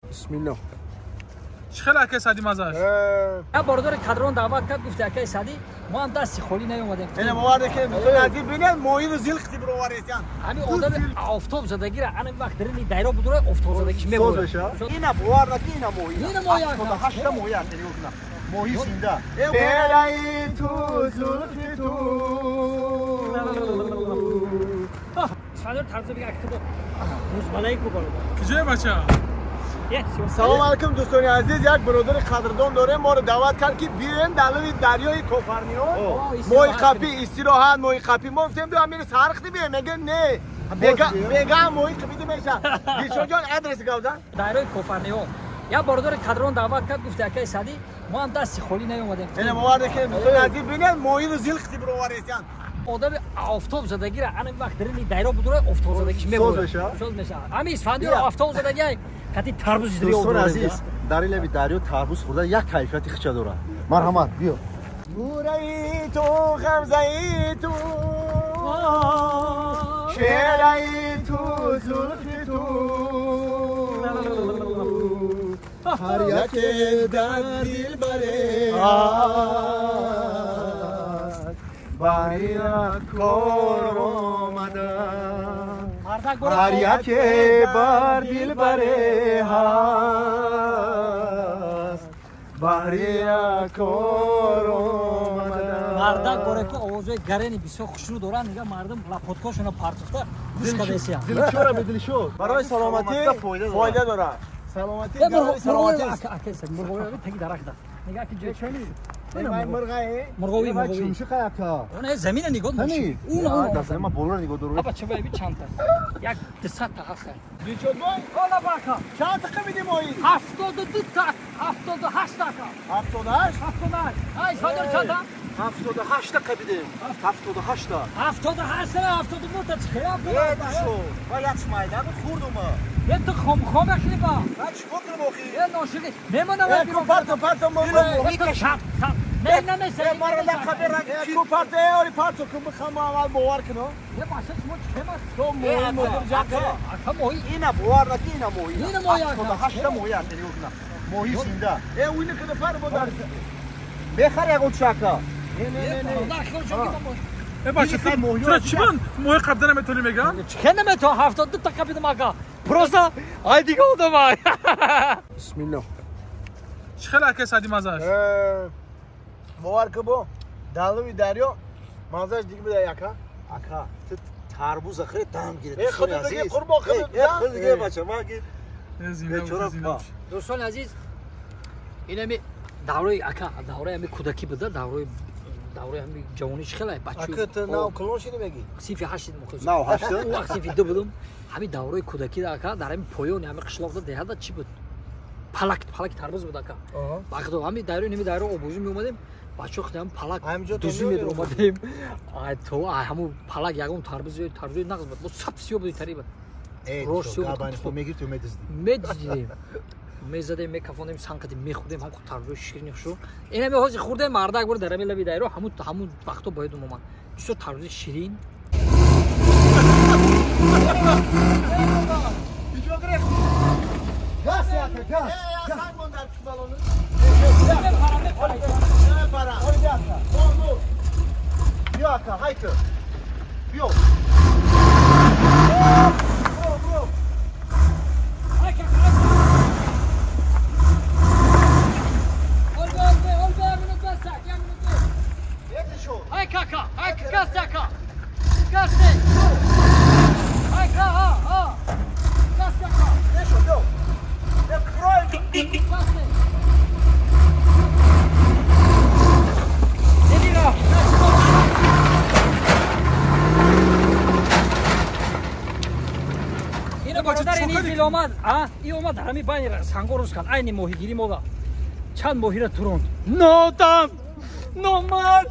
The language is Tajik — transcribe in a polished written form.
بسم الله. چه خیلی عکس سعدی مزاش؟ یا باردار کادرون دعوت کرد گفت عکس سعدی ما هم دستی خالی نیومدیم. اینه موارد که مثلا عزیز ببینید موید زیل ختی برو واریتان. همین آدم آفتاب زدگی را آن وقت درنی دایره بود رو آفتاب زدگیش میبود. اینه موارد اینه موید. اینه موید. هشت موید میگن. موید سینده. برای تو زلف تو. اسفندیار طرز بگه اکتو روزمالایی کو بالا. کجای بچه؟ سلام علیکم دوستان عزیز. یک برادر قدردان داره ما رو دعوت کرد که بیاین دلوی دریای کوفرنیون موی قپی استراحت موی قپی ما گفتیم تو امیر سرختی بیایم میگه نه بگم موی قپی میشه بیچون جان ادرس گاودن دریای کوفرنیون یا باردار کادرون دعوت کرد گفت عکس سعدی ما هم دستی خالی نیومدیم. اینه موارد که مثلا عزیز ببینید موید زیل ختی برو واریتان. آدم آفتاب زدگی را آن وقت درنی دایره بود رو آفتاب زدگیش میبود. شد میشه. همین اسفندیار آفتاب زدگی کتی تربوز دریو. دوستان عزیز در لبی دریا تربوز خوردن یک کیفیتی خچه داره. مرحمت بیا. بورای تو غمزه تو شعرای تو زلف تو هر یک در دل بره باری کار آمدن هر یک بر دل بره هست باری کار آمدن مردک باره که آوازهای گرنی بسیار خوشرو دارن میگه مردم لپاتکاشون پرتفته گوش کدیسی هم دلشور به دلشور برای سلامتی فایده داره سلامتی برای سلامتی اکیس مرغوی تگی درخت نگاه کی جای چونی مرغوی مرغوی چه خیاطا اون زمین نگاه میشه اون دست ما بالا نگاه داره بابا چه بایی چند تا یک 200 تا هست بیچون مای بالا باکا چند تا میدی مای 72 تا 78 تا 78 ای صادر چند تا 78 تا بدیم 78 تا 78 تا 79 تا خراب بود شو ولی شمایدن خوردم یه تو خم خیلی با چی بکنم اخی یه نوشیدی نمونه بیرون پارتو مو تو شب نه نمیشه ما را خبر کو پارتو اوری پارتو کو بخوام اول باور کنم یه ماشین شما چه ماست تو مو جاکا موی اینا باور نکی اینا موی اینا موی 78 موی است دیگه موی سینده اوینه که پر بودار بخره گوت شاکا نه باشه تو چی من موی قبضه نمیتونی میگم چه نمیتو 72 تا کپیدم آقا پروسا ای دیگه آدم بسم الله چه خیلی عکس سعدی مزاش باور که با دلوی دریا مزاش دیگه بده یکا اکا تربوز خیلی طعم گیره خود دیگه قربان خود دیگه بچه ما گیر دوستان عزیز این همی دوره اکا دوره همی کودکی بوده دوره همی جوانیش خیلی بچه اکا تو ناو کلون شدی بگی سیفی 8 مخصوص ناو 8 وقت سیفی 2 بودم همین دوره کودکی اکا در همین پایان همین قشلاق دهدا چی بود پالک تربوز بود اکا وقت همین دایره آبوزی می اومدیم بچه خودم پالک دوزی می اومدیم تو همون پالک یگون تربوز نقص بود با سب سیو بود تقریبا روش گابان تو میگی تو میدیدیم میزدیم میکافونیم سانکتی میخودیم هم تربوز شیرینی شو این همه حاضر خورده مردک بود در لبی دایره همون وقتا باید اومد دوست تربوز شیرین گاز گاز سگ ماندار تو بالون para olha no bioca hiker bio bro hiker olga minut basa ya minut yedi şu hiker gazaka hiker ha gazaka ne şu bio ne kroy این اومد همین باید سنگو روز کن اینی ماهیگیری مودا چند ماهی را تروند نادم نامرد